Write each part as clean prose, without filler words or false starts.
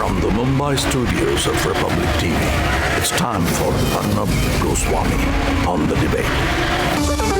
From the Mumbai studios of Republic TV, it's time for Arnab Goswami on the debate.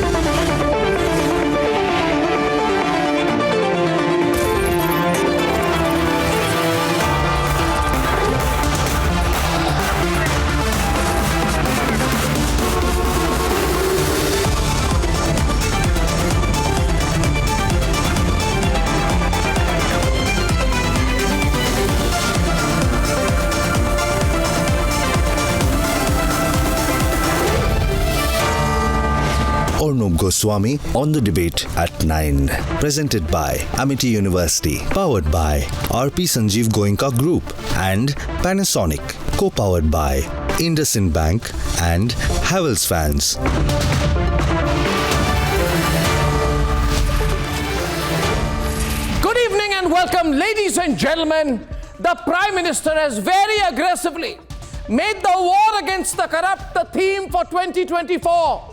Arnab Goswami on the debate at 9. Presented by Amity University. Powered by RP Sanjeev Goenka Group and Panasonic. Co-powered by IndusInd Bank and Havells Fans. Good evening and welcome, ladies and gentlemen. The Prime Minister has very aggressively made the war against the corrupt the theme for 2024.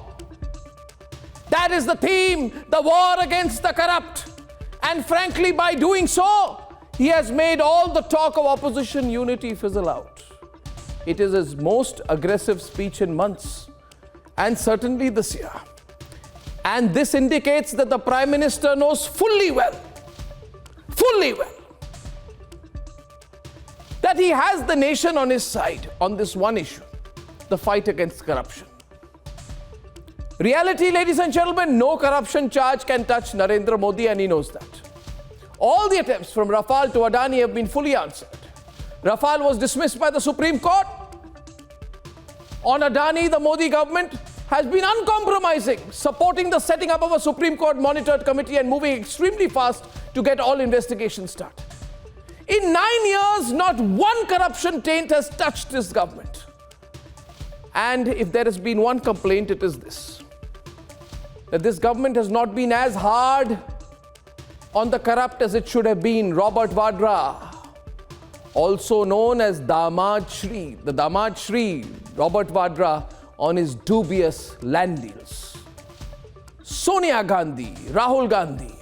That is the theme, the war against the corrupt. And frankly, by doing so, he has made all the talk of opposition unity fizzle out. It is his most aggressive speech in months, and certainly this year. And this indicates that the Prime Minister knows fully well, that he has the nation on his side on this one issue, the fight against corruption. Reality, ladies and gentlemen, no corruption charge can touch Narendra Modi, and he knows that. All the attempts from Rafale to Adani have been fully answered. Rafale was dismissed by the Supreme Court. On Adani, the Modi government has been uncompromising, supporting the setting up of a Supreme Court monitored committee and moving extremely fast to get all investigations started. In 9 years, not one corruption taint has touched this government. And if there has been one complaint, it is this: that this government has not been as hard on the corrupt as it should have been. Robert Vadra, also known as Damad Shri, the Damad Shri, Robert Vadra, on his dubious land deals. Sonia Gandhi, Rahul Gandhi,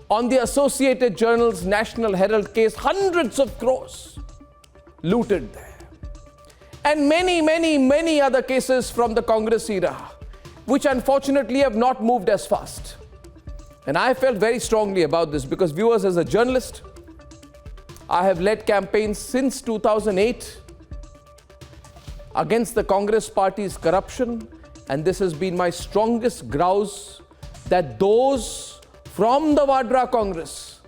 on the Associated Journal's National Herald case, hundreds of crores looted there. And many other cases from the Congress era, which unfortunately have not moved as fast. And I felt very strongly about this because, viewers, as a journalist, I have led campaigns since 2008 against the Congress party's corruption, and this has been my strongest grouse that those from the Vadra Congress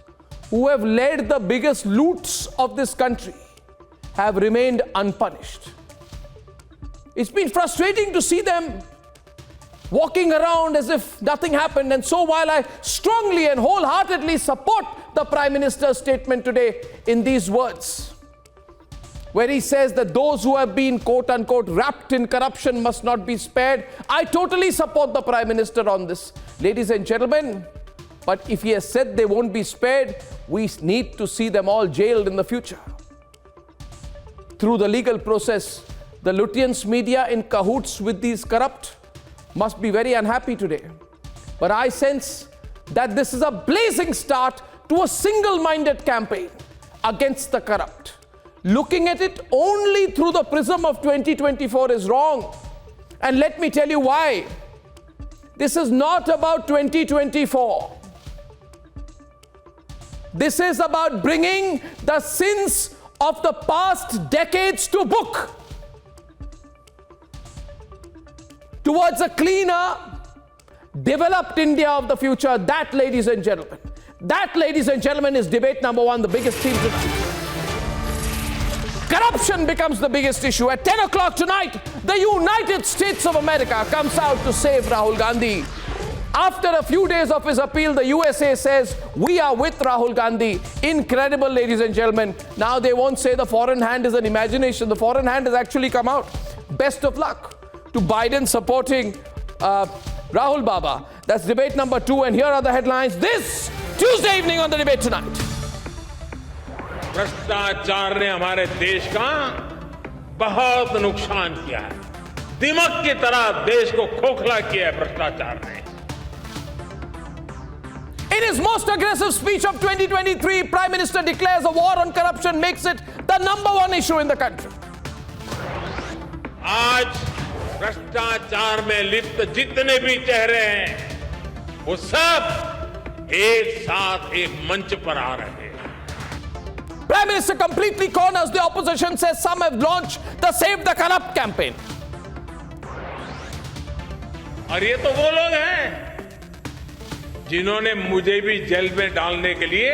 who have led the biggest loots of this country have remained unpunished. It's been frustrating to see them walking around as if nothing happened. And so while I strongly and wholeheartedly support the Prime Minister's statement today in these words, where he says that those who have been, quote unquote, wrapped in corruption must not be spared, I totally support the Prime Minister on this, ladies and gentlemen. But if he has said they won't be spared, we need to see them all jailed in the future. Through the legal process, the Lutyens media in cahoots with these corrupt must be very unhappy today. But I sense that this is a blazing start to a single-minded campaign against the corrupt. Looking at it only through the prism of 2024 is wrong. And let me tell you why. This is not about 2024. This is about bringing the sins of the past decades to book, towards a cleaner, developed India of the future. That, ladies and gentlemen, is debate number one, the biggest theme tonight. Corruption becomes the biggest issue. At 10 o'clock tonight, the United States of America comes out to save Rahul Gandhi. After a few days of his appeal, the USA says, we are with Rahul Gandhi. Incredible, ladies and gentlemen. Now they won't say the foreign hand is an imagination. The foreign hand has actually come out. Best of luck to Biden supporting Rahul Baba. That's debate number two. And here are the headlines this Tuesday evening on the debate tonight. भ्रष्टाचार ने हमारे देश का बहुत नुकसान किया है। दिमक की तरह देश को खोखला किया है भ्रष्टाचार ने। In his most aggressive speech of 2023, Prime Minister declares a war on corruption makes it the #1 issue in the country. आज भ्रष्टाचार में लिप्त जितने भी चेहरे हैं वो सब एक साथ एक मंच पर आ रहे हैं. Prime Minister completely corners the opposition, says some have launched the Save the Corrupt campaign. और ये तो वो लोग हैं जिन्होंने मुझे भी जेल में डालने के लिए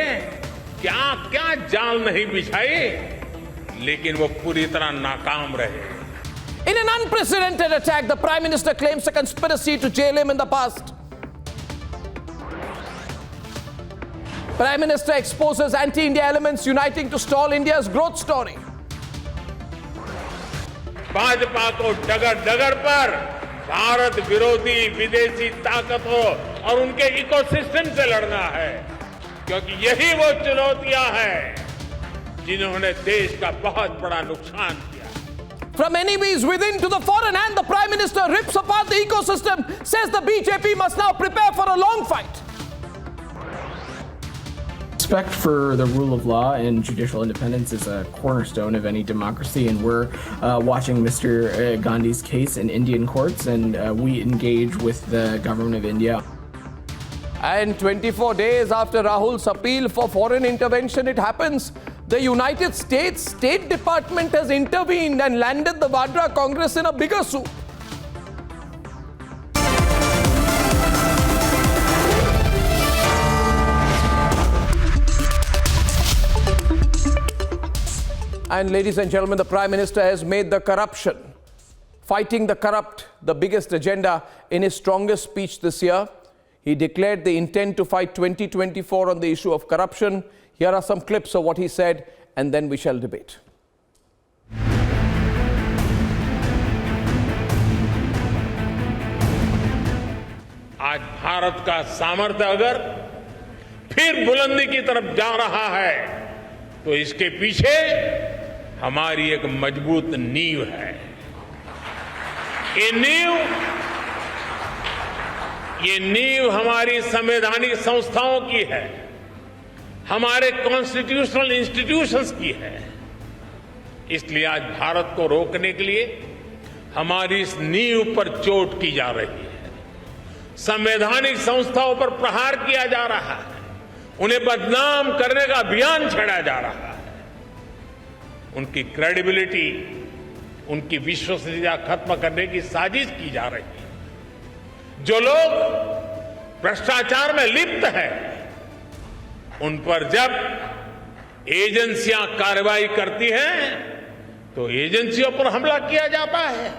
क्या क्या जाल नहीं बिछाई, लेकिन वो पूरी तरह नाकाम रहे. In an unprecedented attack, the Prime Minister claims a conspiracy to jail him in the past. Prime Minister exposes anti-India elements uniting to stall India's growth story. Bhajpa को डगर डगर पर भारत विरोधी विदेशी ताकतों और उनके इकोसिस्टम से लड़ना है, क्योंकि यही वो चुनौतियां हैं जिन्होंने देश का बहुत बड़ा नुकसान किया. From enemies within to the foreign, and the Prime Minister rips apart the ecosystem, says the BJP must now prepare for a long fight. Respect for the rule of law and judicial independence is a cornerstone of any democracy, and we're watching Mr. Gandhi's case in Indian courts, and we engage with the government of India. And 24 days after Rahul's appeal for foreign intervention, it happens. The United States State Department has intervened and landed the Vadra Congress in a bigger soup. And ladies and gentlemen, the Prime Minister has made the corruption, fighting the corrupt, the biggest agenda in his strongest speech this year. He declared the intent to fight 2024 on the issue of corruption. Here are some clips of what he said, and then we shall debate. आज भारत का सामर्थ्य अगर फिर बुलंदी की तरफ जा रहा है तो इसके पीछे हमारी एक मजबूत नींव है. ये नींव हमारी संवैधानिक संस्थाओं की है, हमारे कॉन्स्टिट्यूशनल इंस्टीट्यूशंस की है. इसलिए आज भारत को रोकने के लिए हमारी इस नींव पर चोट की जा रही है, संवैधानिक संस्थाओं पर प्रहार किया जा रहा है, उन्हें बदनाम करने का अभियान छेड़ा जा रहा है. उनकी क्रेडिबिलिटी, उनकी विश्वसनीयता खत्म करने की साजिश की जा रही है. जो लोग भ्रष्टाचार में लिप्त हैं, उन पर जब एजेंसियां कार्रवाई करती हैं तो एजेंसियों पर हमला किया जाता है.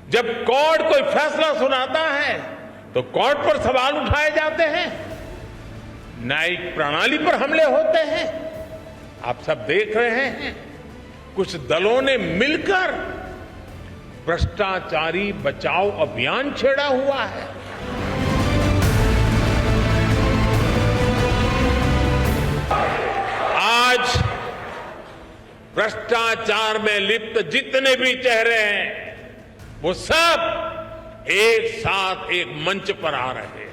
जब कोर्ट कोई फैसला सुनाता है तो कोर्ट पर सवाल उठाए जाते हैं, न्यायिक प्रणाली पर हमले होते हैं. आप सब देख रहे हैं, कुछ दलों ने मिलकर भ्रष्टाचारी बचाओ अभियान छेड़ा हुआ है. आज भ्रष्टाचार में लिप्त जितने भी चेहरे हैं वो सब एक साथ एक मंच पर आ रहे हैं.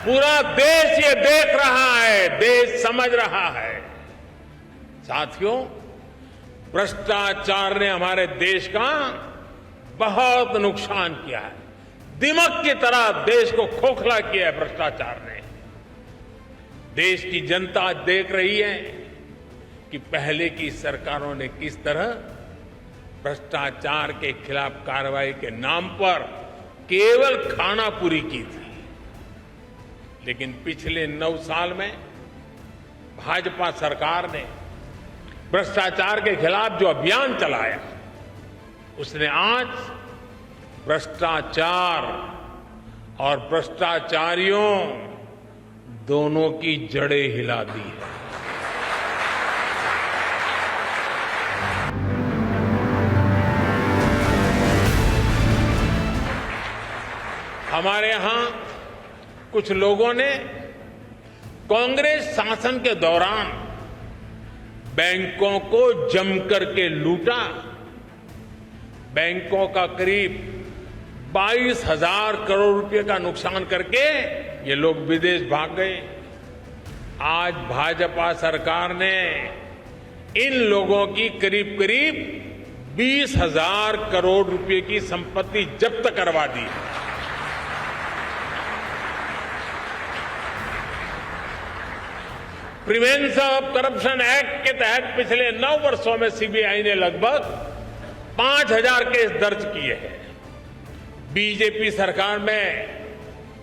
पूरा देश ये देख रहा है, देश समझ रहा है. साथियों, भ्रष्टाचार ने हमारे देश का बहुत नुकसान किया है. दिमक की तरह देश को खोखला किया है भ्रष्टाचार ने. देश की जनता देख रही है कि पहले की सरकारों ने किस तरह भ्रष्टाचार के खिलाफ कार्रवाई के नाम पर केवल खानापुरी की थी. लेकिन पिछले 9 साल में भाजपा सरकार ने भ्रष्टाचार के खिलाफ जो अभियान चलाया, उसने आज भ्रष्टाचार और भ्रष्टाचारियों दोनों की जड़ें हिला दी है. हमारे यहां कुछ लोगों ने कांग्रेस शासन के दौरान बैंकों को जमकर के लूटा. बैंकों का करीब 22,000 करोड़ रुपए का नुकसान करके ये लोग विदेश भाग गए। आज भाजपा सरकार ने इन लोगों की करीब करीब 20,000 करोड़ रुपए की संपत्ति जब्त करवा दी है। प्रिवेंशन ऑफ करप्शन एक्ट के तहत पिछले 9 वर्षों में सीबीआई ने लगभग 5,000 केस दर्ज किए हैं। बीजेपी सरकार में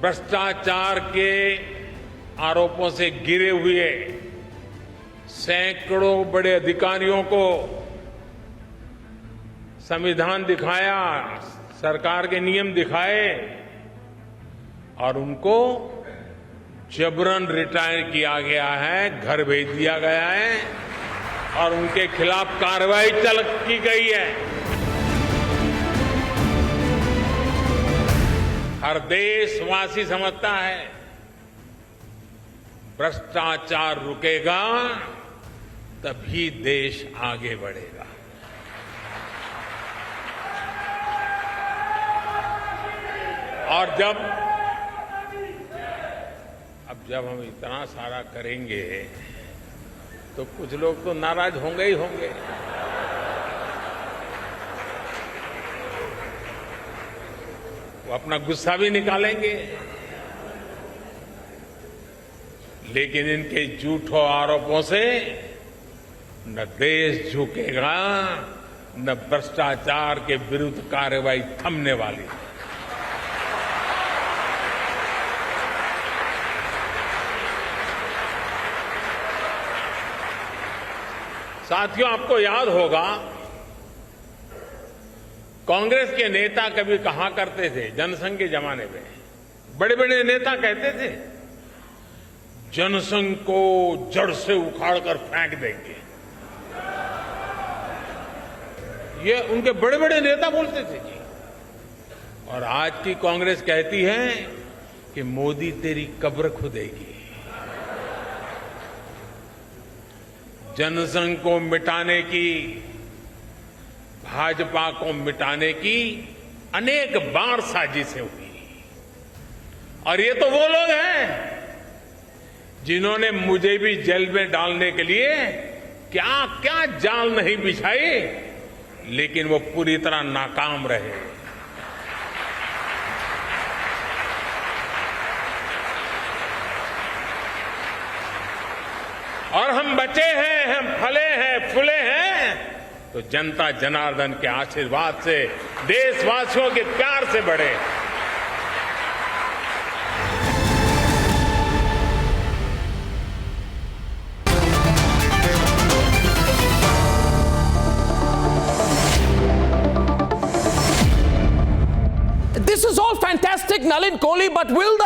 भ्रष्टाचार के आरोपों से घिरे हुए सैकड़ों बड़े अधिकारियों को संविधान दिखाया, सरकार के नियम दिखाए और उनको जबरन रिटायर किया गया है, घर भेज दिया गया है और उनके खिलाफ कार्रवाई की गई है। हर देशवासी समझता है भ्रष्टाचार रुकेगा तभी देश आगे बढ़ेगा। और जब हम इतना सारा करेंगे तो कुछ लोग तो नाराज होंगे ही होंगे। वो अपना गुस्सा भी निकालेंगे, लेकिन इनके झूठों आरोपों से न देश झुकेगा न भ्रष्टाचार के विरुद्ध कार्रवाई थमने वाली है। साथियों, आपको याद होगा कांग्रेस के नेता कभी कहा करते थे, जनसंघ के जमाने में बड़े बड़े नेता कहते थे जनसंघ को जड़ से उखाड़कर फेंक देंगे। ये उनके बड़े बड़े नेता बोलते थे जी। और आज की कांग्रेस कहती है कि मोदी तेरी कब्र खुदेगी। जनसंघ को मिटाने की, भाजपा को मिटाने की अनेक बार साजिशें हुई और ये तो वो लोग हैं जिन्होंने मुझे भी जेल में डालने के लिए क्या क्या जाल नहीं बिछाई, लेकिन वो पूरी तरह नाकाम रहे। और हम बचे हैं, हम फले हैं, फूले हैं तो जनता जनार्दन के आशीर्वाद से, देशवासियों के प्यार से बढ़े। This is all fantastic, Nalin Kohli, but will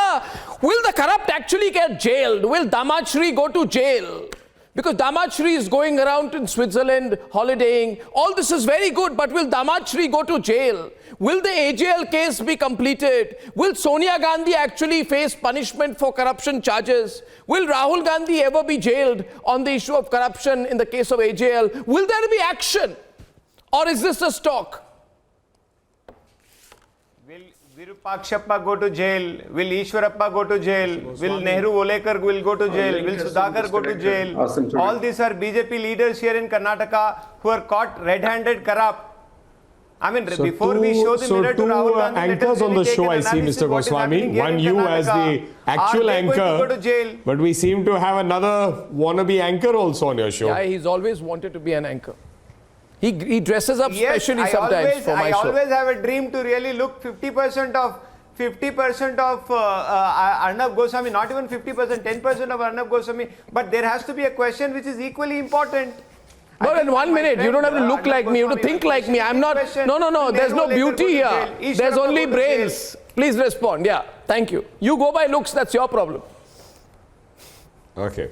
the corrupt actually get jailed? Will Damad Shri go to jail? Because Damad Shri is going around in Switzerland holidaying. All this is very good, but will Damad Shri go to jail? Will the AJL case be completed? Will Sonia Gandhi actually face punishment for corruption charges? Will Rahul Gandhi ever be jailed on the issue of corruption in the case of AJL? Will there be action? Or is this just talk? Will Virupakshappa go to jail? Will Ishwarappa go to jail? Will Nehru Olekar will go to jail? Will Sudhakar go to jail? All these are BJP leaders here in Karnataka who are caught red-handed corrupt. I mean, So before we show the mirror to Rahul Gandhi, let us anchors on really the take show, an I see, analysis Mr. what is Goswami. happening here One in you as the Karnataka. actual Are they going to anchor, go to jail? but we seem to have another wannabe anchor also on your show. Yeah, he's always wanted to be an anchor. He dresses up Yes, specially sometimes for my I show. always have a dream to really look 50% of Arnab Goswami, not even 50%, 10% of Arnab Goswami, but there has to be a question which is equally important. But in 1 minute, you don't have to look like me, you have to think like me. I'm not, no, there's no beauty here. There's only brains. Please respond, yeah, thank you. You go by looks, that's your problem. Okay.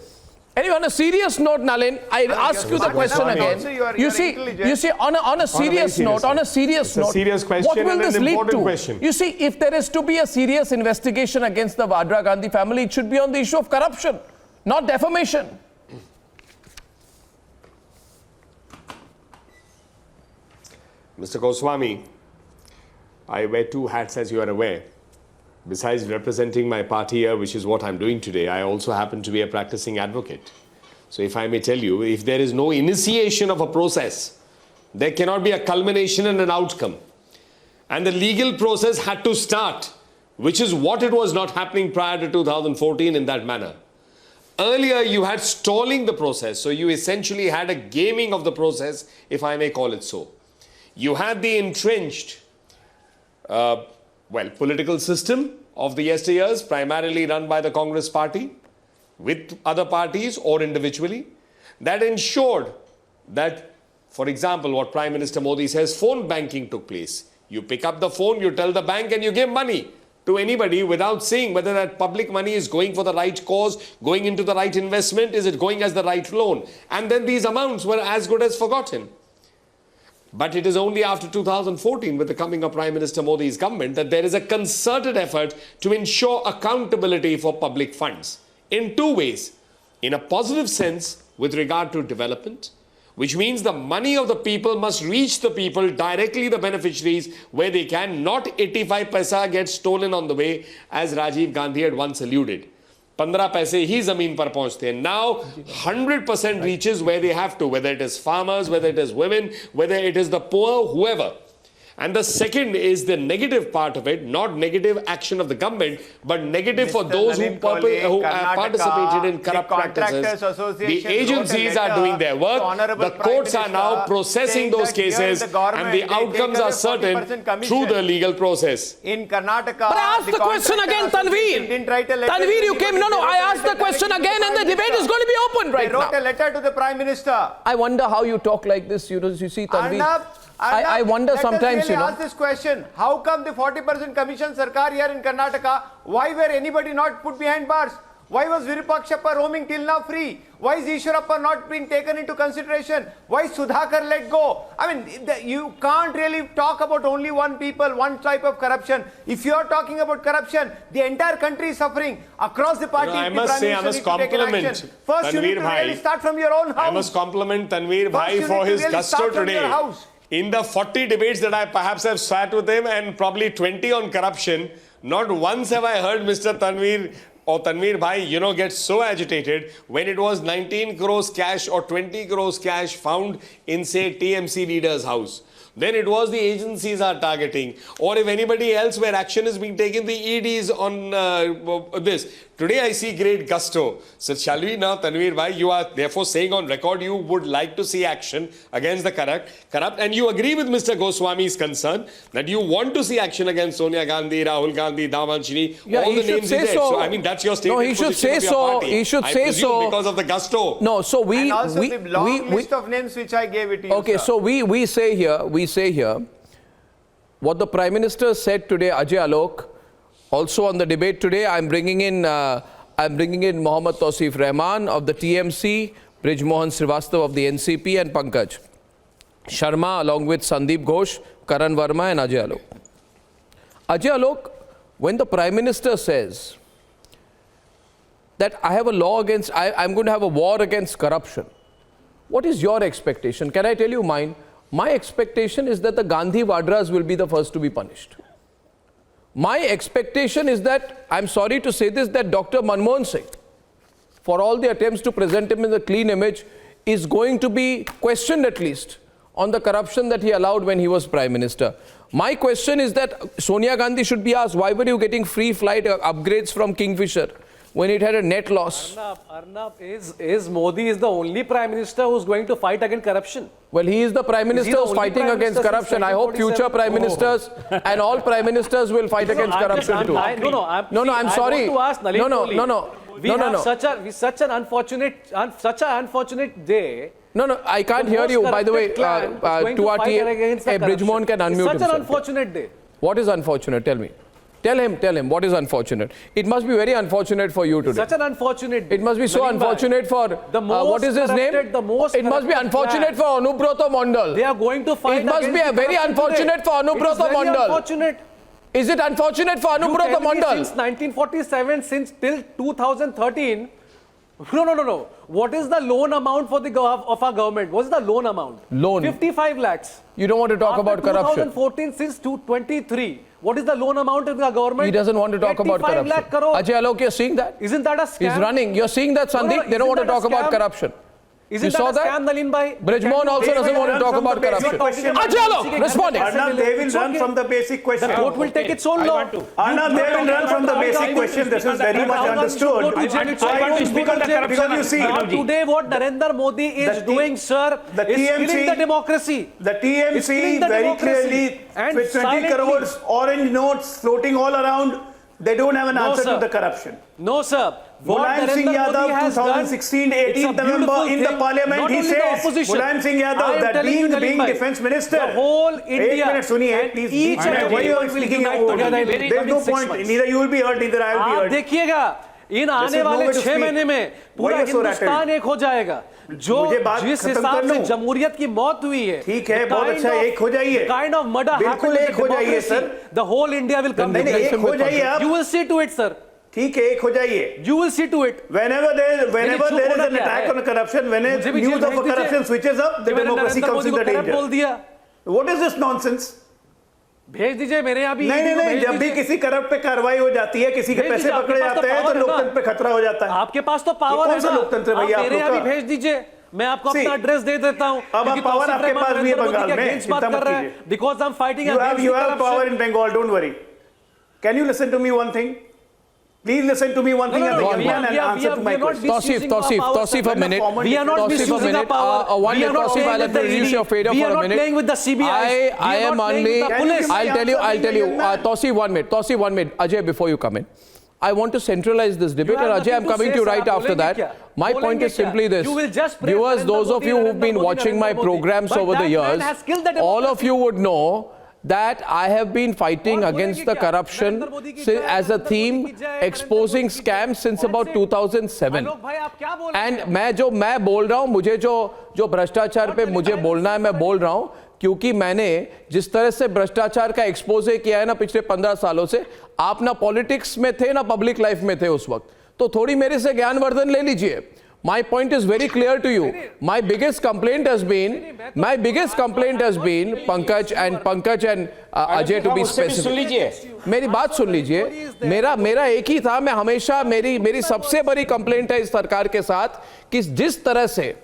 Anyway, on a serious note, Nalin, I ask you the question again. You see, on a serious note, It's a serious question what will and this an lead important to? question. You see, if there is to be a serious investigation against the Vadra Gandhi family, it should be on the issue of corruption, not defamation. Mr. Goswami, I wear two hats, as you are aware. Besides representing my party here, which is what I'm doing today, I also happen to be a practicing advocate. So if I may tell you, if there is no initiation of a process, there cannot be a culmination and an outcome. And the legal process had to start, which is what it was not happening prior to 2014 in that manner. Earlier, you had stalling the process, so you essentially had a gaming of the process, if I may call it so. You had the entrenched, political system of the yesteryears, primarily run by the Congress party, with other parties or individually, that ensured that, for example, what Prime Minister Modi says, phone banking took place. You pick up the phone, you tell the bank, and you give money to anybody without seeing whether that public money is going for the right cause, going into the right investment, is it going as the right loan? And then these amounts were as good as forgotten. But it is only after 2014, with the coming of Prime Minister Modi's government, that there is a concerted effort to ensure accountability for public funds in two ways. In a positive sense, with regard to development, which means the money of the people must reach the people, directly the beneficiaries, where they can, not 85 paisa get stolen on the way, as Rajiv Gandhi had once alluded. 15 paise hi zameen par pahunchte hain. Now 100% reaches where they have to, whether it is farmers, whether it is women, whether it is the poor, whoever. And the second is the negative part of it, not negative action of the government, but negative for those who participated in corrupt practices. The agencies are doing their work, the courts are now processing those cases, and the outcomes are certain through the legal process. In Karnataka, but I asked the question again, Tanveer. Tanveer, you came. No, I asked the question again, and the debate is going to be open right now. They wrote a letter to the Prime Minister. I wonder how you talk like this. You see, Tanveer. I wonder sometimes, Let us ask this question. How come the 40% commission Sarkar here in Karnataka, why were anybody not put behind bars? Why was Virupakshappa roaming till now free? Why is Ishwarappa not being taken into consideration? Why is Sudhakar let go? I mean, you can't really talk about only one people, one type of corruption. If you are talking about corruption, the entire country is suffering. Across the party, I must say, I must compliment First, you need to really start from your own house. I must compliment Tanveer Bhai for his gusto today. In the 40 debates that I perhaps have sat with him, and probably 20 on corruption, not once have I heard Mr. Tanveer or Tanveer Bhai, get so agitated when it was 19 crores cash or 20 crores cash found in, say, TMC leader's house. Then it was the agencies are targeting, or if anybody else where action is being taken, the EDs on this. Today I see great gusto. So shall we now, Tanveer Bhai, you are therefore saying on record you would like to see action against the corrupt, and you agree with Mr. Goswami's concern that you want to see action against Sonia Gandhi, Rahul Gandhi, Davanshini, all the names he said. So I mean, that's your statement. No, he should say so. He should say so because of the gusto. No, so we and also the long list of names which I gave it to you. Okay, sir. so we say here what the Prime Minister said today, Ajay Alok. Also on the debate today, I'm bringing in Mohammad Tausif Rahman of the TMC, Brij Mohan Srivastava of the NCP, and Pankaj Sharma along with Sandeep Ghosh, Karan Verma, and Ajay Alok. Ajay Alok, when the Prime Minister says that I have a law against, I'm going to have a war against corruption, what is your expectation? Can I tell you mine? My expectation is that the Gandhi Vadras will be the first to be punished. My expectation is that, I'm sorry to say this, that Dr. Manmohan Singh, for all the attempts to present him in a clean image, is going to be questioned at least on the corruption that he allowed when he was Prime Minister. My question is that Sonia Gandhi should be asked, why were you getting free flight upgrades from Kingfisher when it had a net loss? Arnab, is Modi is the only Prime Minister who's going to fight against corruption? Well, he is the Prime Minister who's fighting against corruption. I hope future Prime Ministers and all Prime Ministers will fight against corruption too. I'm sorry. I want to ask Nalin such an unfortunate day. No, I can't hear you. By the way, to our team, Bridgmore can unmute himself. Such an unfortunate day. What is unfortunate? Tell me. Tell him what is unfortunate. It must be very unfortunate for you today. Such an unfortunate day. It must be so unfortunate for what is his name? It must be unfortunate for Anubrata Mandal. They are going to fight. It must be very unfortunate for Anubrata Mandal. Unfortunate. Is it unfortunate for Anubrata Mandal? Since 1947, till 2013. No. what is the loan amount for of our government? What is the loan amount? Loan. 55 lakhs. You don't want to talk about corruption. 2014 since 2023. What is the loan amount in the government? He doesn't want to talk about corruption. 85 lakh crore. Ajay Alok, you're seeing that? Isn't that a scam? He's running. You're seeing that, Sandeep? They don't want to talk about corruption. Isn't you saw that a scam, Nalin bhai? Brijmohan also doesn't want to talk about corruption. Ajay Alok, responding. Arnab, they will run from the basic question. The court will take its own law. Arnab, they will run from the basic question. This is very much understood. I don't speak on the corruption. Because you see, today what Narendra Modi is doing, sir, is killing the democracy. The TMC very clearly, with 20 crores orange notes floating all around, they don't have an answer to the corruption. No, sir. Mulayam Singh Yadav, 2016, 18th November, in the parliament, he says, Mulayam Singh Yadav, that being defense minister, the whole India, please, why you are speaking about it? There is no point, neither you will be hurt, neither I will be hurt. देखिएगा इन आने वाले 6 महीने में पूरा हिंदुस्तान एक हो जाएगा जो जिस हिसाब से जमहूरियत की मौत हुई है ठीक है बहुत अच्छा एक हो जाइए काइंड ऑफ मर्डर बिल्कुल एक हो जाइए sir the whole India will come एक हो जाइए आप you will see to it sir ठीक है एक हो जाइए you will see to it whenever there is an attack on corruption when news of corruption switches up the democracy comes in the danger what is this nonsense भेज दीजिए मेरे यहाँ भी नहीं जब भी किसी करप्ट पे कार्रवाई हो जाती है किसी के पैसे पकड़े जाते हैं तो लोकतंत्र पे खतरा हो जाता है आपके पास तो पावर है ना लोकतंत्र भैया मेरे यहाँ भी भेज दीजिए मैं आपको अपना एड्रेस दे देता हूँ अब पावर आपके पास भी है बंगाल में बात कर रहे हैं because I am fighting you have power in Bengal don't worry can you listen to me one thing Please listen to me one thing at the young man and answer to my question. Tausif, a minute. We are not misusing our power. One minute, Tausif, I'll have to reduce your fader for a minute. We are not playing with the CBI. I am only. I'll tell you. Tausif, 1 minute. Tausif, 1 minute. Ajay, before you come in. I want to centralize this debate, and Ajay, I'm coming to you right after that. My point is simply this. Viewers, those of you who've been watching my programs over the years, all of you would know that I have been fighting against the corruption as a theme, exposing scams since about 2007. And मैं बोल रहा हूँ मुझे जो भ्रष्टाचार पे मुझे बोलना है मैं बोल रहा हूँ क्योंकि मैंने जिस तरह से भ्रष्टाचार का एक्सपोजे किया है ना पिछले 15 सालों से आप ना पॉलिटिक्स में थे ना पब्लिक लाइफ में थे उस वक्त तो थोड़ी मेरे से ज्ञानवर्धन ले लीजिए My point is very clear to you. My biggest complaint has been Pankaj and Ajay to be specific. मेरी बात सुन लीजिए मेरा एक ही था मैं हमेशा मेरी सबसे बड़ी कंप्लेंट है इस सरकार के साथ कि जिस तरह से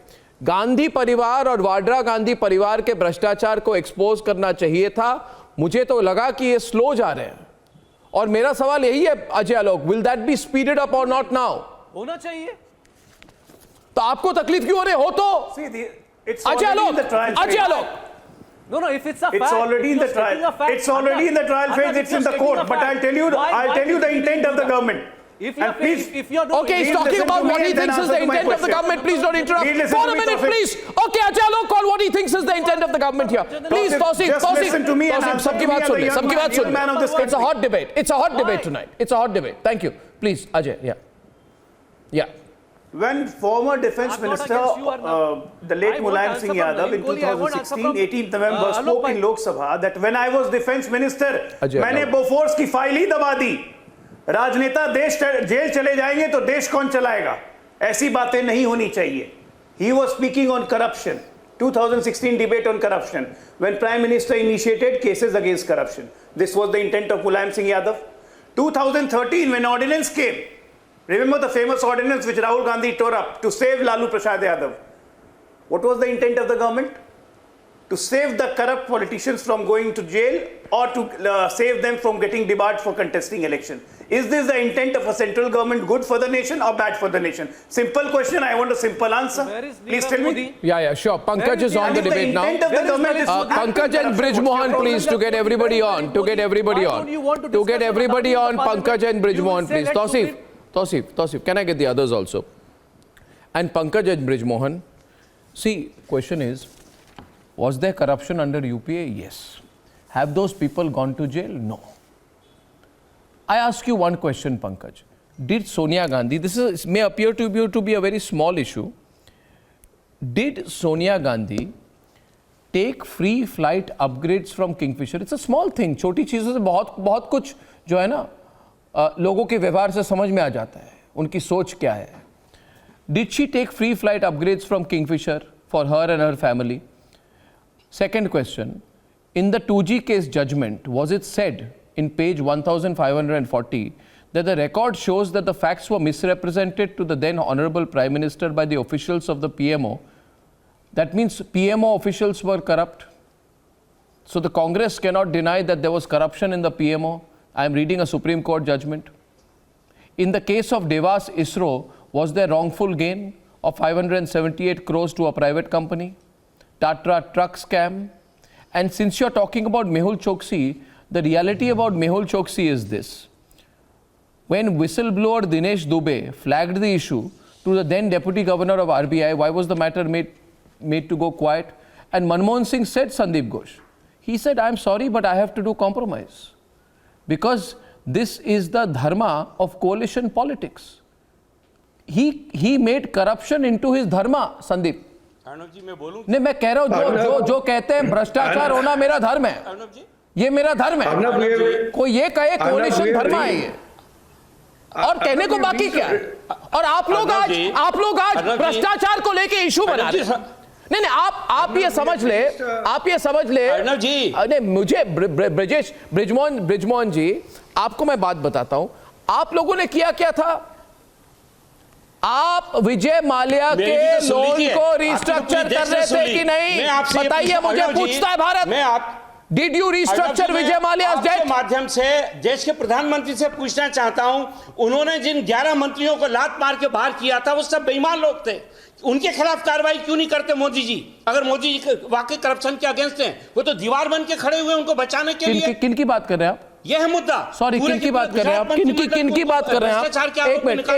गांधी परिवार और वाड्रा गांधी परिवार के भ्रष्टाचार को एक्सपोज करना चाहिए था मुझे तो लगा कि ये स्लो जा रहे हैं और मेरा सवाल यही है Ajay Alok will that be speeded up और नॉट नाउ होना चाहिए तो आपको तकलीफ क्यों हो रही हो तो Ajay Alok No, if it's a fact, it's already in the trial. It's already in the trial phase. It's in the court. But I'll tell you the intent of the government. If you're okay, he's talking about what he thinks is the intent of the government. Please don't interrupt. For a minute, please. Okay, Ajay Alok, call what he thinks is the intent of the government here. Please, Tausif. Listen to me. Sabki baat sun le. It's a hot debate. It's a hot debate tonight. It's a hot debate. Thank you. Please, Ajay. Yeah. When former defense minister, the late Mulayam Singh Yadav in 2016, 18th November spoke in Lok Sabha that when I was defense minister, मैंने Bofors की file ही दबा दी राजनेता देश jail चले जाएंगे तो देश कौन चलाएगा ऐसी बातें नहीं होनी चाहिए He was speaking on corruption 2016 debate on corruption when Prime Minister initiated cases against corruption this was the intent of Mulayam Singh Yadav 2013 when ordinance came remember the famous ordinance which Rahul Gandhi tore up to save Lalu Prasad Yadav what was the intent of the government to save the corrupt politicians from going to jail or to save them from getting debarred for contesting election. Is this the intent of a central government good for the nation or bad for the nation? Simple question, I want a simple answer. Please tell me. Yeah, sure. Pankaj is on the debate now. Pankaj and Brijmohan, please, to get everybody on. To get everybody on. Pankaj and Brijmohan, please. Tausif, can I get the others also? And Pankaj and Brijmohan, see, question is, was there corruption under UPA? Yes. Have those people gone to jail? No. I ask you one question, Pankaj. Did Sonia Gandhi, this may appear to you to be a very small issue, did Sonia Gandhi take free flight upgrades from Kingfisher? It's a small thing. छोटी चीज़ों से बहुत कुछ जो है ना लोगों के व्यवहार से समझ में आ जाता है उनकी सोच क्या है Did she take free flight upgrades from Kingfisher for her and her family? Second question, in the 2G case judgment, was it said in page 1540 that the record shows that the facts were misrepresented to the then Honorable Prime Minister by the officials of the PMO? That means PMO officials were corrupt. So the Congress cannot deny that there was corruption in the PMO. I am reading a Supreme Court judgment. In the case of Devas ISRO, was there wrongful gain of 578 crores to a private company? Tatra truck scam? And since you're talking about Mehul Choksi, the reality about Mehul Choksi is this. When whistleblower Dinesh Dubey flagged the issue to the then Deputy Governor of RBI, why was the matter made to go quiet? And Manmohan Singh said Sandeep Ghosh. He said, I'm sorry, but I have to do compromise. Because this is the dharma of coalition politics. He made corruption into his dharma, Sandeep. Arnab जी मैं बोलूं? नहीं, मैं कह रहा हूं जो कहते हैं भ्रष्टाचार होना मेरा धर्म है, अर्नब जी, ये मेरा धर्म है। कोई ये कहे कोalition धर्म है ये, और कहने को बाकी क्या है? और आप लोग आज भ्रष्टाचार को लेके इशू बना रहे हैं। नहीं, आप ये समझ ले अर्नब जी, नहीं, मुझे ब्रिजमोहन जी, आपको मैं बात बताता हूं, आप लोगों ने किया क्या था? आप विजय माल्या के लोन को रिस्ट्रक्चर कर रहे थे कि नहीं? बताइए मुझे, पूछता है भारत। Did you restructure Vijay Mallya debt? माध्यम से देश के प्रधानमंत्री से पूछना चाहता हूं, उन्होंने जिन 11 मंत्रियों को लात मार के बाहर किया था वो सब बेईमान लोग थे, उनके खिलाफ कार्रवाई क्यों नहीं करते मोदी जी? अगर मोदी जी वाकई करप्शन के अगेंस्ट हैं, वो तो दीवार बन के खड़े हुए उनको बचाने के लिए। किन की बात कर रहे हैं आप? यह है मुद्दा। सॉरी, किन की बात कर रहे हैं आप? किन की बात कर रहे हैं आप? एक मिनट,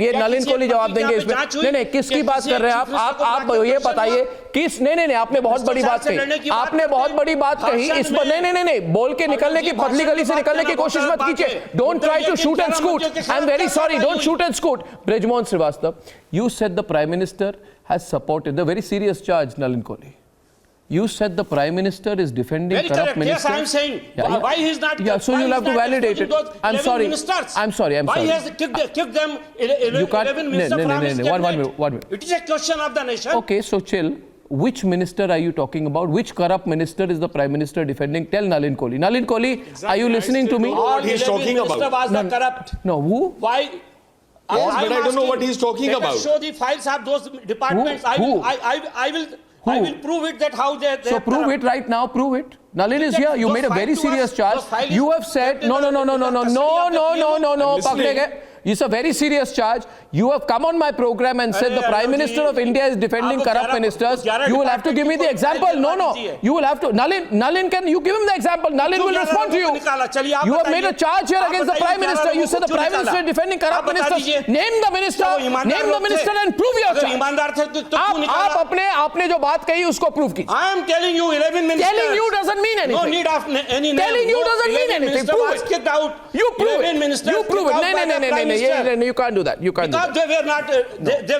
ये नलिन कोहली जवाब देंगे इसमें। नहीं, किसकी बात कर रहे हैं आप ये बताइए किस? नहीं, आपने बहुत बड़ी बात कही, आपने बहुत बड़ी बात कही इस पर। नहीं, बोल के निकलने की, पतली गली से निकलने की कोशिश मत कीजिए। Don't try to shoot and scoot. I am very sorry, don't shoot and scoot. Brijmohan Srivastava, you said the Prime Minister has supported the very serious charge, Nalin Kohli. You said the Prime Minister is defending very corrupt correct. ministers. Yes, I am saying why he is not. Yeah, so you'll have to validate it. I'm sorry. Why he has kicked them 11 ministers from his cabinet? One minute. It is a question of the nation. Okay, so chill. Which minister are you talking about? Which corrupt minister is the Prime Minister defending? Tell Nalin Kohli. Nalin Kohli, exactly. Are you listening to me? What he's talking about? Was the corrupt? No, who? Why? Yes, but I don't know what he's talking about. Show the files of those departments. I will prove it that how they. So prove it right now. Prove it. Nalin is here. You made a very serious charge. You have said no. Pakde gaye. It's a very serious charge. You have come on my program and said the Prime Minister of India is defending corrupt ministers. You will have to give me the example. No. You will have to. Nalin, can you give him the example? Nalin will respond to you. You have made a charge here against the Prime Minister. You said the Prime Minister is defending corrupt ministers. Name the minister and prove your charge. आपने जो बात कही उसको prove कीजिए. I am telling you 11 ministers. Telling you doesn't mean anything. No need of any name. Telling you doesn't mean anything. Prove it. Kicked out. You prove it. You prove it. No. You can't do that. You can't do that. They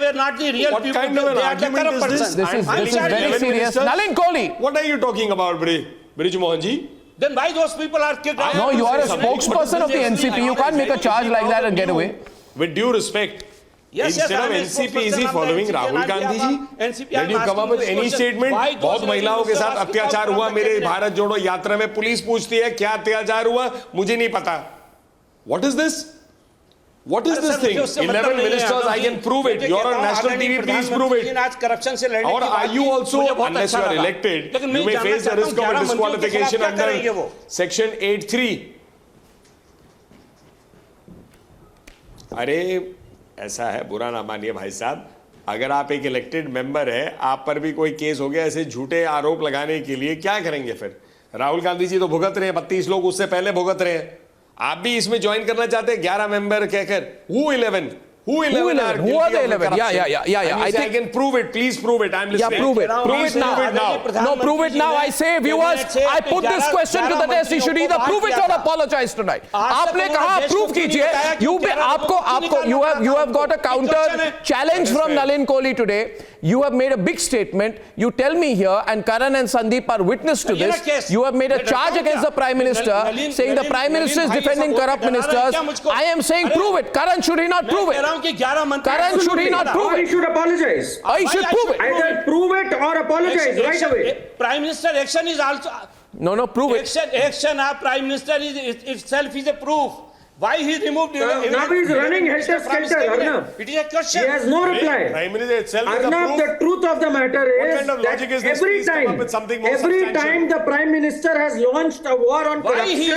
were not the real what people. Kind of an they are the corrupt persons. This is very serious. Nalin Kohli. What are you talking about, Brij Mohanji? Then why those people are kicked out? No, you are a spokesperson of the NCP. You can't make a charge like that and get away. With due respect, instead of NCP, is he following Rahul Gandhi ji? Did you come up with any statement? बहुत महिलाओं के साथ अत्याचार हुआ मेरे भारत जोड़ो यात्रा में, पुलिस पूछती है क्या अत्याचार हुआ, मुझे नहीं पता. What is this? What is this thing? 11 ministers, I can prove it. You're on national TV, please prove it. Or are you also, unless you are elected, you may face the risk of a disqualification under Section 8(3). अरे ऐसा है, बुरा ना मानिए भाई साहब, अगर आप एक इलेक्टेड मेंबर है, आप पर भी कोई केस हो गया, ऐसे झूठे आरोप लगाने के लिए क्या करेंगे फिर? राहुल गांधी जी तो भुगत रहे हैं, 32 लोग उससे पहले भुगत रहे हैं. आप भी इसमें ज्वाइन करना चाहते हैं 11 मेंबर कहकर? Who 11? Who are the 11? Yeah. I think I can prove it. Please prove it. I'm listening. Yeah, prove it. Prove it now. No, prove it now. I say, viewers, I put this question to the test. You should either prove it or apologize tonight. आपने कहा prove कीजिए. You have got a counter challenge from Nalin Kohli today. You have made a big statement. You tell me here, and Karan and Sandeep are witness to this. You have made a charge against the Prime Minister, saying the Prime Minister is defending corrupt ministers. I am saying prove it. Karan, should he not prove it? हूं कि 11 मंत्री Karan, should he not prove Or he it? should apologize. I should prove it. Either prove it or apologize right away. Prime Minister action is also No, prove it. action of Prime Minister is itself is a proof. Why he removed? Now he is running helter-skelter, Arnab. It is a question. He has no reply. Prime Minister itself is a Arnab, the proof. truth of the matter What is kind of logic is this? every Please come up with something more every substantial. time the Prime Minister has launched a war on Why he these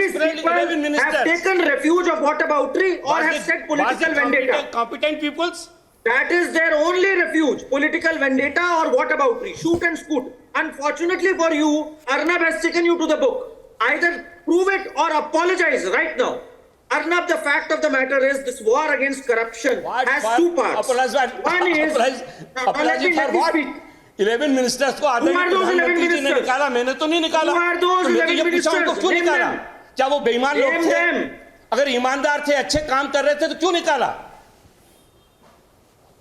expelled people 11 ministers? have taken refuge of whataboutery or have set political vendetta. Competent peoples? That is their only refuge, political vendetta or whataboutery, shoot and scoot. Unfortunately for you, Arnab has taken you to the book. Either prove it or apologize right now. Arnab, the fact of the matter is this war against corruption has two parts. One is, apologize for what? 11 ministers को आदरणीय प्रधानमंत्री जी ने निकाला, मैंने तो नहीं निकाला। Who are those 11 ministers? उनको क्यों निकाला? क्या वो बेईमान लोग थे? अगर ईमानदार थे, अच्छे काम कर रहे थे, तो क्यों निकाला?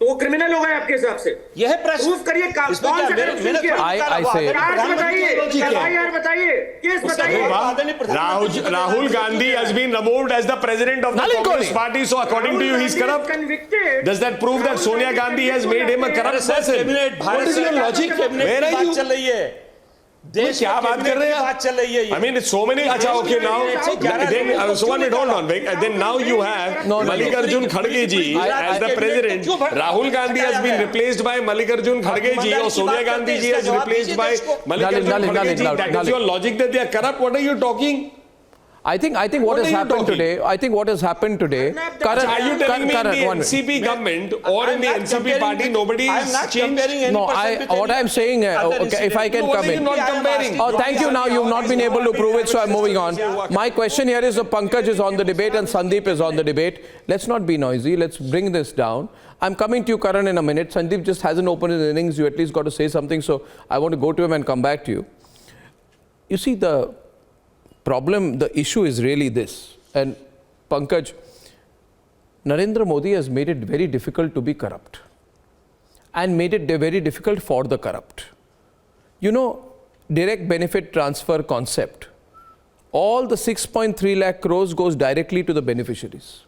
तो वो क्रिमिनल हो गए आपके हिसाब से? यह है प्रश्न। प्रूफ करिए कौन सा करप्शन किया? I say यार बताइए केस बताइए। Rahul Gandhi has been removed as the president of the Congress party, so according to you he's corrupt. Does that prove that Sonia Gandhi has made him a corrupt person? What is your logic? Where are you? चल रही है। देश क्या बात कर रहे हैं बात चल रही है। I mean it's so many. अच्छा okay now then so one minute hold on. Then now you have Mallikarjun Kharge ji as the president. Rahul Gandhi has been replaced by Mallikarjun Kharge ji or Sonia Gandhi ji has replaced by Mallikarjun Kharge ji. That is your logic that they are corrupt. What are you talking? I think what has happened today. I think what has happened today. Are you telling me in the NCP government or in the NCP party nobody is changed? No, what I'm saying, okay, if I can come in. Not comparing. Oh, thank you. Now you've not been able to prove it, so I'm moving on. My question here is: Pankaj is on the debate and Sandeep is on the debate. Let's not be noisy. Let's bring this down. I'm coming to you, Karan, in a minute. Sandeep just hasn't opened his innings. You at least got to say something, so I want to go to him and come back to you. You see, the issue is really this, and Pankaj, Narendra Modi has made it very difficult to be corrupt and made it very difficult for the corrupt. You know, direct benefit transfer concept, all the 6.3 lakh crores goes directly to the beneficiaries.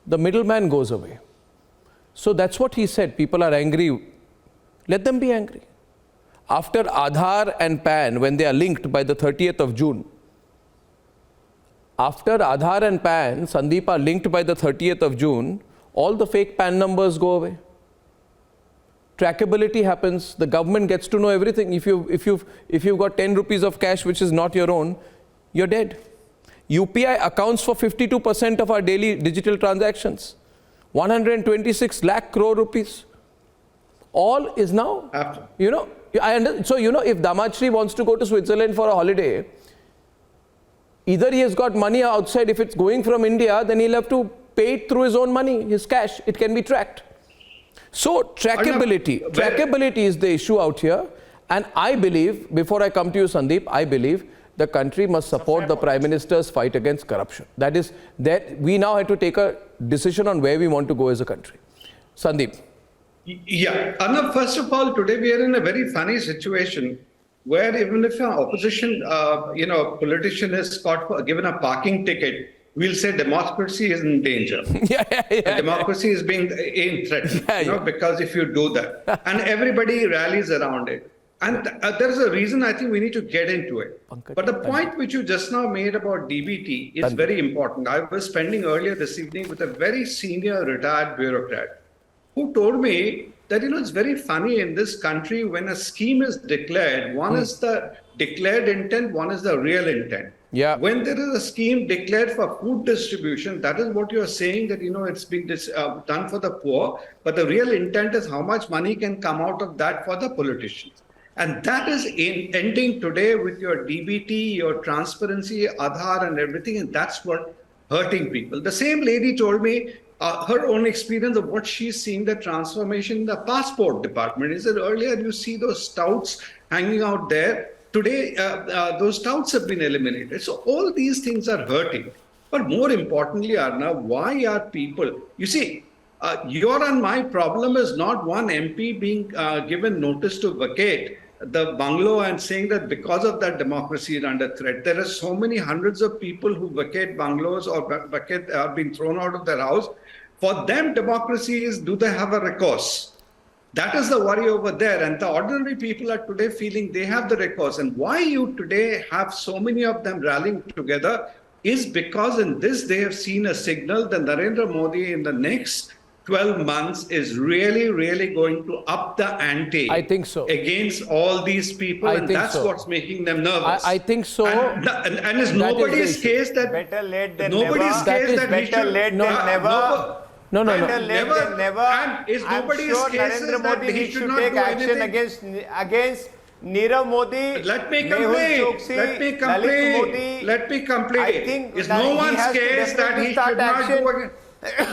The middleman goes away. So that's what he said. People are angry. Let them be angry. After Aadhaar and PAN, when they are linked by the 30th of June, after Aadhaar and PAN, Sandeep, are linked by the 30th of June, all the fake PAN numbers go away. Trackability happens. The government gets to know everything. If you've got 10 rupees of cash which is not your own, you're dead. UPI accounts for 52% of our daily digital transactions. 126 lakh crore rupees. All is now, so if Damashri wants to go to Switzerland for a holiday, either he has got money outside. If it's going from India, then he'll have to pay it through his own money, his cash. It can be tracked. So trackability is the issue out here. And I believe, before I come to you, Sandeep, I believe the country must support the Prime Minister's fight against corruption. That is, that we now have to take a decision on where we want to go as a country. Sandeep. Yeah, Arnab, first of all, today we are in a very funny situation where even if an opposition, politician is given a parking ticket, we'll say democracy is in danger. Democracy is being threatened, because if you do that, and everybody rallies around it. And there's a reason I think we need to get into it. But the point which you just now made about DBT is very important. I was spending earlier this evening with a very senior retired bureaucrat who told me that, it's very funny in this country when a scheme is declared, one is the declared intent, one is the real intent. Yeah. When there is a scheme declared for food distribution, that is what you're saying, that, it's being done for the poor, but the real intent is how much money can come out of that for the politicians. And that is ending today with your DBT, your transparency, Aadhaar and everything, and that's what hurting people. The same lady told me her own experience of what she's seen, the transformation in the passport department. Is that earlier you see those touts hanging out there. Today, those touts have been eliminated. So all these things are hurting. But more importantly, Arnab, why are people... You see, your and my problem is not one MP being given notice to vacate the bungalow and saying that because of that democracy is under threat. There are so many hundreds of people who vacate bungalows or are being thrown out of their house For them, democracy is, do they have a recourse? That is the worry over there. And the ordinary people are today feeling they have the recourse. And why you today have so many of them rallying together is because in this they have seen a signal that Narendra Modi in the next 12 months is really, really going to up the ante. I think so. Against all these people. And that's what's making them nervous. I think so. And it's nobody's case that... Better late than nobody's never. case that he better should... late than never. No. Better late than never. And it's I'm nobody's sure case Narendra that Modi he should not take do action anything. against Nirav Modi. Let me Mehul complain. Choksi, Let me Lalit complain. Modi. Let me complain. I think it's that no he one's has to case that he start should not action. do again.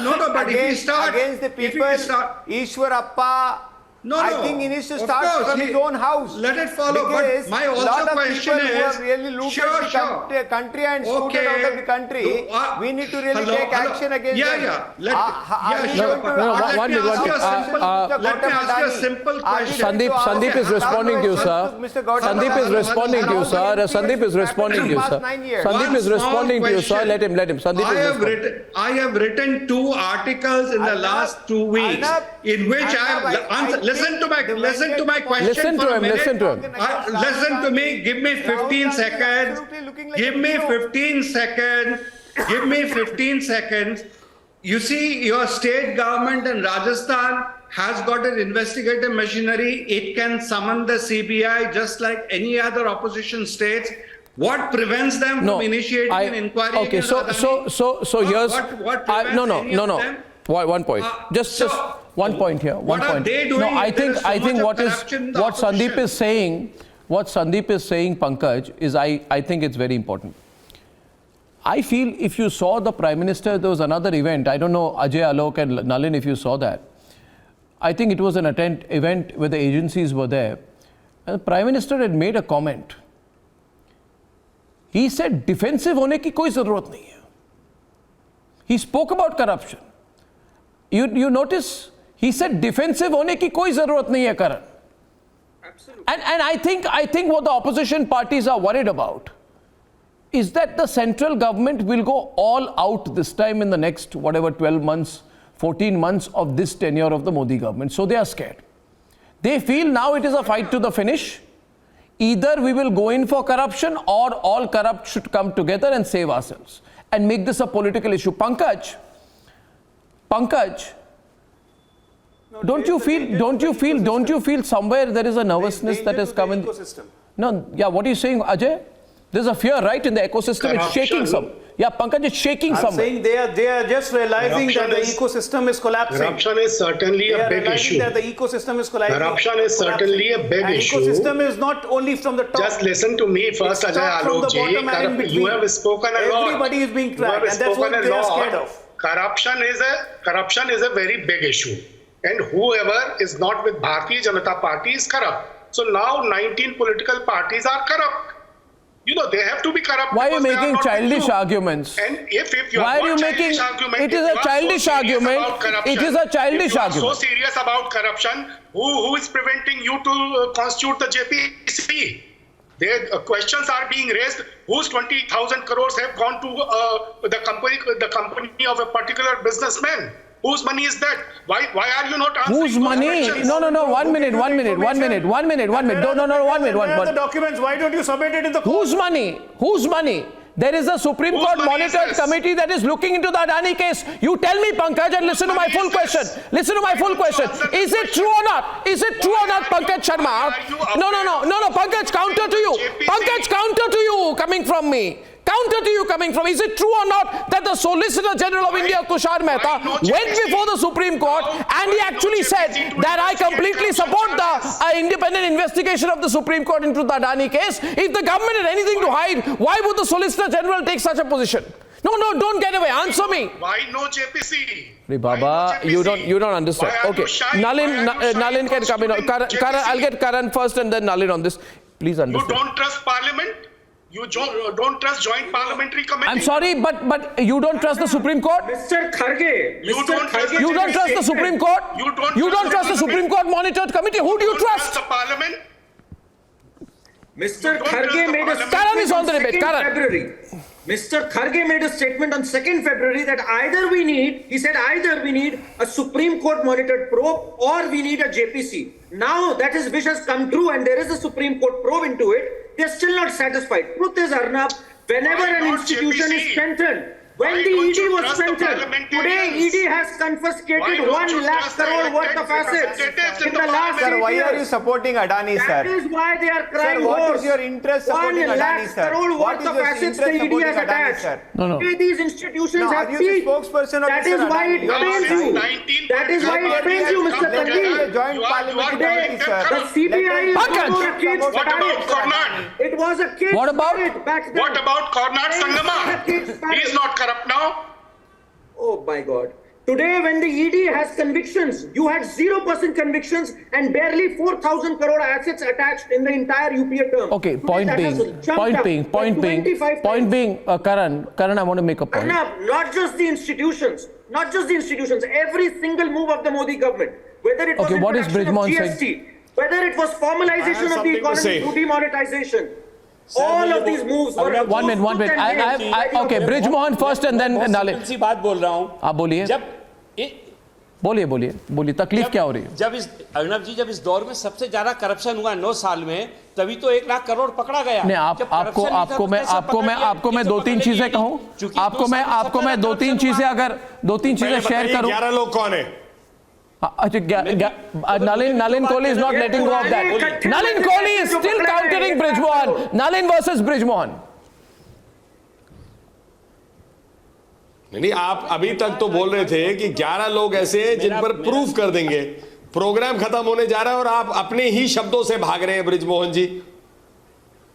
No, but if he starts... Against the people, Ishwarappa, I think he needs to start from his own house. Let it follow. Because But my also lot of question people who is... have really looted the country and scooted out of the country, we need to really take action against them. Let me ask you a simple question. Sandeep is responding to you, sir. Sandeep is responding to you, sir. Sandeep is responding to you, sir. Sandeep is responding to you, sir. Let him. Sandeep is responding. I have written 2 articles in the last 2 weeks in which I have answered. Listen to my question. Listen to him. Listen to him. Listen to me. Give me 15 seconds. Give me 15 seconds. Give me 15 seconds. You see, your state government in Rajasthan has got an investigative machinery. It can summon the CBI just like any other opposition states. What prevents them from initiating an inquiry? Okay, so here's what prevents any of them? One point. Just one point here. One point. No, I think what Sandeep is saying, Pankaj, is I think it's very important. I feel if you saw the Prime Minister, there was another event. I don't know, Ajay, Alok and Nalin, if you saw that. I think it was an event where the agencies were there. And the Prime Minister had made a comment. He said, defensive होने की कोई ज़रूरत नहीं है. He spoke about corruption. You notice, he said, defensive होने की कोई ज़रूरत नहीं है, Karan. Absolutely. And I think what the opposition parties are worried about is that the central government will go all out this time in the next, 12 months, 14 months of this tenure of the Modi government. So they are scared. They feel now it is a fight to the finish. Either we will go in for corruption or all corrupt should come together and save ourselves and make this a political issue. Pankaj, don't you feel somewhere there is a nervousness that has come in? No, yeah, what are you saying, Ajay? There's a fear, right, in the ecosystem. Corruption. It's shaking some. Yeah, Pankaj, it's shaking some. I'm saying they are just realizing that the ecosystem is collapsing. Corruption is certainly a big issue. That the ecosystem is collapsing. Corruption is certainly a big issue. Ecosystem is not only from the top. Just listen to me first, Ajay Alok ji. You have spoken a lot. Everybody is being tracked, and that's what they are scared of. Corruption is a very big issue, and whoever is not with Bharatiya Janata Party is corrupt. So now 19 political parties are corrupt. You know, they have to be corrupt. Why are you making childish arguments? And if you why are you making it is a childish argument? It is a childish argument. So serious about corruption, who is preventing you to constitute the JPC? Questions are being raised. Whose 20,000 crores have gone to the company of a particular businessman? Whose money is that? Why are you not answering? Whose money? No. 1 minute. No, 1 minute. No, 1 minute. The documents. Why don't you submit it in the court? Whose money? There is a Supreme Court monitored committee that is looking into the Adani case. You tell me, Pankaj, and listen to my full question. Is it true or not? Is it true or not, Pankaj Sharma? No. Pankaj, counter to you. Pankaj, counter to you coming from me. Is it true or not that the Solicitor General of India, Tushar Mehta, went before the Supreme Court and he actually said that I completely support the independent investigation of the Supreme Court into the Adani case? If the government had anything to hide, why would the Solicitor General take such a position? No, don't get away. Answer me. Why no JPC? Baba, you don't understand. Okay, Nalin can come in. Karan, I'll get Karan first and then Nalin on this. Please understand. You don't trust Parliament? You don't trust Joint Parliamentary Committee? I'm sorry, but you don't trust the Supreme Court? Mr. Kharge. You don't trust the Supreme Court? You don't trust the Supreme Court monitored committee? Who do you trust? The Parliament? Mr. Kharge made a Karan is on the debate. Karan. February. Mr. Kharge made a statement on 2nd February that either we need a Supreme Court monitored probe or we need a JPC. Now that his wish has come true and there is a Supreme Court probe into it, they are still not satisfied. Truth is, Arnab, whenever an institution is strengthened, when the ED was strengthened, today ED has confiscated 1 lakh crore worth of assets in the last 8 years. Why are you supporting Adani, sir? That is why they are crying Sir, what hoarse. is your interest supporting 1 Adani, lakh sir? crore What worth is of your assets interest the ED supporting has Adani, attached. sir? No. These institutions No, have are you the teeth. spokesperson of That Mr. is why Adani? it pains you. That is why it pains you, Mr. Tanvi. Joint parliamentary committee, sir. The CBI is no more a cage What about spirit. Karnat? It was a cage What about- spirit back then. What about Karnat It was a Sangama? cage spirit. He is not corrupt now. Oh my God. Today, when the ED has convictions, you had 0% convictions and barely 4,000 crore assets attached in the entire UPA term. Okay, Today, point that has being, jumped up by 25 times. Karan, I want to make a point. Arnab, not just the institutions, every single move of the Modi government, whether it was Okay, what is introduction of Bridgman GST, whether it was formalization of the something to economy say. through demonetization, all of these moves were 1 minute. Okay, Bridgman first and then Nalin. सी बात बोल रहा हूँ आप बोलिए बोलिए तकलीफ क्या हो रही है? जब इस अर्नब जी जब इस दौर में सबसे ज्यादा करप्शन हुआ 9 साल में, तभी तो 1 लाख करोड़ पकड़ा गया। नहीं, आपको मैं 2-3 चीजें कहूं, आपको मैं 2-3 चीजें शेयर करूं। 11 लोग कौन है? Nalin Kohli is not letting go of that. Nalin Kohli is still countering Bridgman. Nalin versus Bridgman. नहीं, आप अभी तक तो बोल रहे थे कि 11 लोग ऐसे हैं जिन पर प्रूफ कर देंगे। प्रोग्राम खत्म होने जा रहा है और आप अपने ही शब्दों से भाग रहे हैं ब्रिजमोहन जी।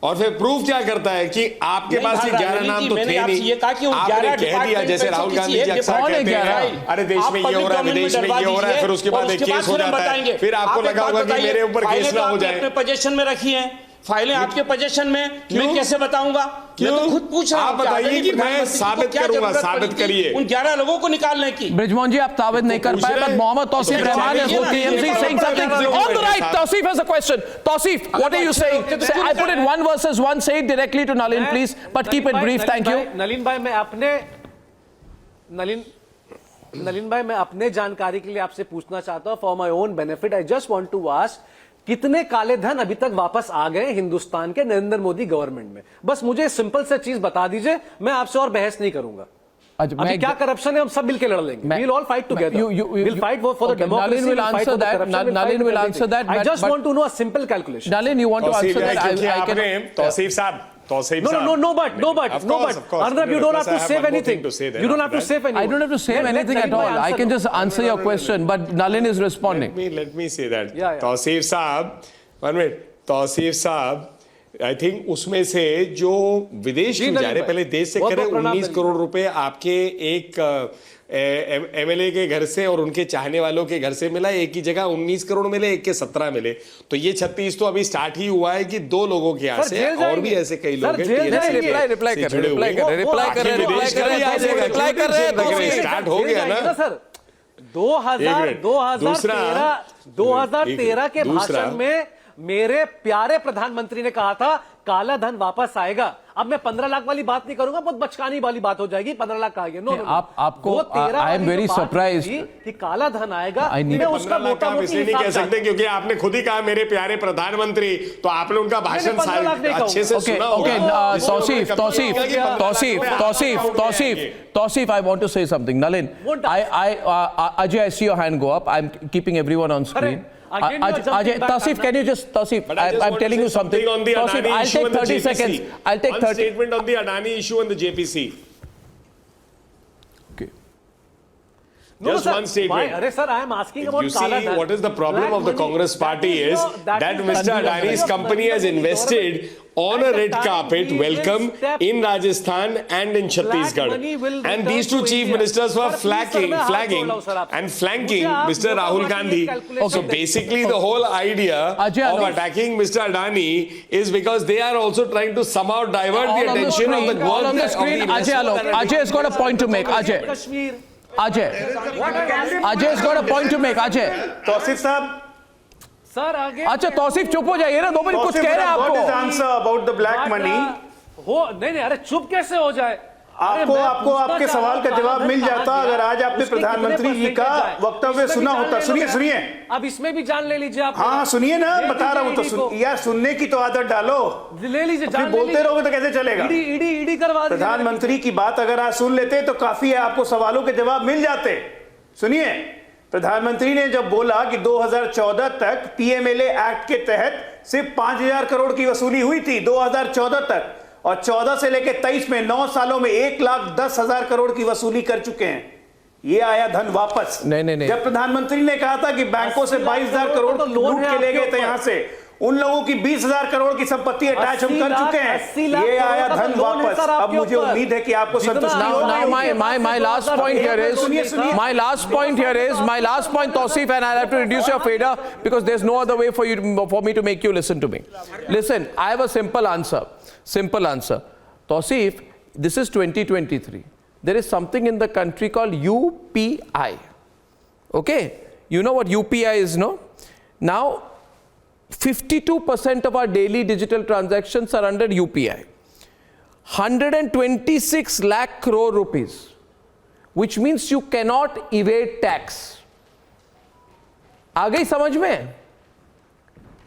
और फिर प्रूफ क्या करता है कि आपके पास ये 11 नाम तो थे नहीं, आपने कह दिया जैसे राहुल गांधी जी अक्सर कहते हैं, अरे देश में ये हो रहा है, विदेश में ये हो रहा है, फिर उसके बाद एक केस हो जाता है, फिर आपको लगा होगा कि मेरे ऊपर केस ना हो जाए। अपने पोजीशन में रखी हैं, फाइलें आपके पोजीशन में, मैं कैसे बताऊंगा? मैं तो खुद पूछ रहा हूं, आप बताइए कि मैं साबित करूंगा, साबित करिए। उन 11 लोगों को निकालने की। Bridgman ji, आप साबित नहीं कर पाए, but Mohammad Tausif Rahman is TMC saying something on the right. Tausif has a question. Tausif, what are you saying? I put it 1 versus 1. Say it directly to Nalin, please, but keep it brief. Thank you. Nalin भाई, मैं अपने जानकारी के लिए आपसे पूछना चाहता हूं, for my own benefit, I just want to ask, कितने काले धन अभी तक वापस आ गए हिंदुस्तान के नरेंद्र मोदी गवर्नमेंट में? बस मुझे सिंपल सा चीज बता दीजिए, मैं आपसे और बहस नहीं करूंगा। अभी क्या करप्शन है, हम सब मिलकर लड़ लेंगे। We'll all fight together. We'll fight for the democracy. Nalin will answer that. Nalin will answer that. I just want to know a simple calculation. Nalin, you want to answer that? I can. Tausif साहब, No, but. Arnab, you don't have to save anything. You don't have to save anything. I don't have to save anything at all. I can just answer your question, but Nalin is responding. Let me say that. Yeah. Tausif साहब, 1 minute. Tausif साहब, I think उसमें से जो विदेश में जा रहे, पहले देश से करें 19 करोड़ रुपए आपके एक एमएलए के घर से और उनके चाहने वालों के घर से मिला। एक ही जगह 19 करोड़ मिले, एक के 17 मिले, तो ये 36 तो अभी स्टार्ट ही हुआ है कि 2 लोगों के यहाँ से, और भी ऐसे कई लोग हैं स्टार्ट हो गया ना सर। 2013 के भाषण में मेरे प्यारे प्रधानमंत्री ने कहा था काला धन वापस आएगा। अब मैं 15 लाख वाली बात नहीं करूंगा, बहुत बचकानी वाली बात हो जाएगी। 15 लाख कहा गया, नो आपको आई एम वेरी सरप्राइज्ड कि काला धन आएगा। मैं उसका मोटा इसलिए नहीं कह सकते क्योंकि आपने खुद ही कहा मेरे प्यारे प्रधानमंत्री, तो आपने उनका भाषण अच्छे से सुना होगा। Tausif, I want to say something. Nalin, Ajay, I see your hand go up. I'm keeping everyone on screen. Ajay, Tausif, can you just, Tausif, I'm telling you something. Tausif, I'll take 30 seconds. I'll take 30. One statement on the Adani issue and the JPC. Okay. Just one statement. Sir, I am asking about you see, what is the problem of the Congress party is that Mr. Adani's company has invested on a red carpet welcome in Rajasthan and in Chhattisgarh. And these two chief ministers were flagging and flanking Mr. Rahul Gandhi. So basically the whole idea of attacking Mr. Adani is because they are also trying to somehow divert the attention of the all on the screen. Ajay has got a point to make. Ajay has got a point to make. Ajay. Tausif sahab. Sir आगे अच्छा तौसीफ चुप हो जाइए ना, 2 minute कुछ कह रहे हैं आपको। What is the answer about the black money? हो नहीं, अरे चुप कैसे हो जाए? आपको आपके सवाल का जवाब मिल जाता अगर आज आपने प्रधानमंत्री जी का वक्तव्य सुना होता। सुनिए अब इसमें भी जान ले लीजिए आप। हाँ सुनिए ना, बता रहा हूँ तो यार सुनने की तो आदत डालो। ले लीजिए, फिर बोलते रहोगे तो कैसे चलेगा? ईडी करवा दीजिए। प्रधानमंत्री की बात अगर आज सुन लेते तो काफी है, आपको सवालों के जवाब मिल जाते। सुनिए, प्रधानमंत्री ने जब बोला कि 2014 तक पीएमएलए एक्ट के तहत सिर्फ 5,000 करोड़ की वसूली हुई थी 2014 तक, और 14 से लेकर 23 में 9 सालों में 1,10,000 करोड़ की वसूली कर चुके हैं। ये आया धन वापस। नहीं। जब प्रधानमंत्री ने कहा था कि बैंकों से 22,000 करोड़ लूट के ले गए थे यहां से, उन लोगों की 20,000 करोड़ की संपत्ति अटैच हम कर चुके हैं। ये आया धन वापस। अब मुझे उम्मीद है कि आपको संतुष्टि होगी। My last point here is my last point, Tausif, and I'll have to reduce your fader because there's no other way for me to make you listen to me. Listen, I have a simple answer. Tausif, this is 2023. There is something in the country called UPI. Okay? You know what UPI is, no? Now, 52% of our daily digital transactions are under UPI. 126 lakh crore rupees, which means you cannot evade tax. आ गई समझ में?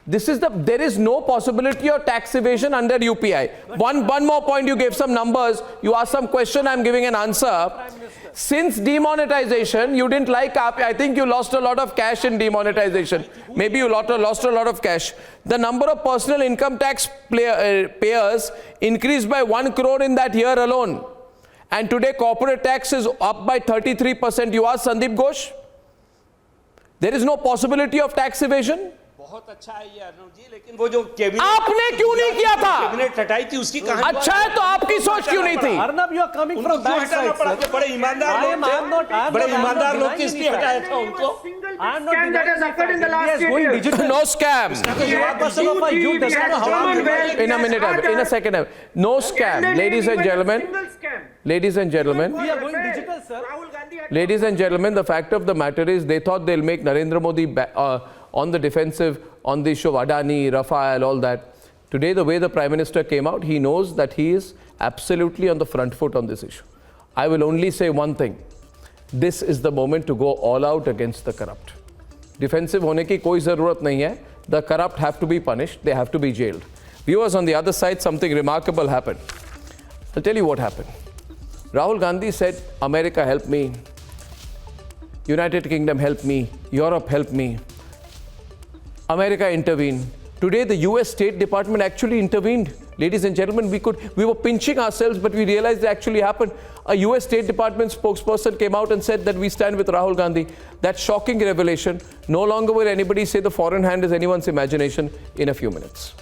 There is no possibility of tax evasion under UPI. One more point, you gave some numbers, you asked some question, I'm giving an answer. Since demonetization, you didn't like, I think you lost a lot of cash in demonetization. Maybe you lost a lot of cash. The number of personal income tax payers increased by 1 crore in that year alone. And today corporate tax is up by 33%. You ask Sandeep Ghosh? There is no possibility of tax evasion? बहुत अच्छा है ये अर्नब जी, लेकिन वो जो cabinet आपने क्यों नहीं किया था? कैबिनेट हटाई थी उसकी कहानी अच्छा है तो आपकी सोच क्यों नहीं थी? Arnab, you are coming from that side, sir. बड़े ईमानदार लोग थे, बड़े ईमानदार लोग किसने हटाया था उनको? I am not Scam that has occurred in the last 8 years. No scam. In a minute, in a second. No scam. Ladies and gentlemen, We are going digital, sir. ladies and gentlemen, the fact of the matter is they thought they'll make Narendra Modi on the defensive on the issue of Adani, Rafale, all that. Today, the way the Prime Minister came out, he knows that he is absolutely on the front foot on this issue. I will only say one thing. This is the moment to go all out against the corrupt. Defensive होने की कोई ज़रूरत नहीं है. The corrupt have to be punished. They have to be jailed. Viewers, on the other side, something remarkable happened. I'll tell you what happened. Rahul Gandhi said, America help me. United Kingdom help me. Europe help me. America intervened. Today, the US State Department actually intervened. Ladies and gentlemen, we were pinching ourselves, but we realized it actually happened. A US State Department spokesperson came out and said that we stand with Rahul Gandhi. That shocking revelation. No longer will anybody say the foreign hand is anyone's imagination in a few minutes.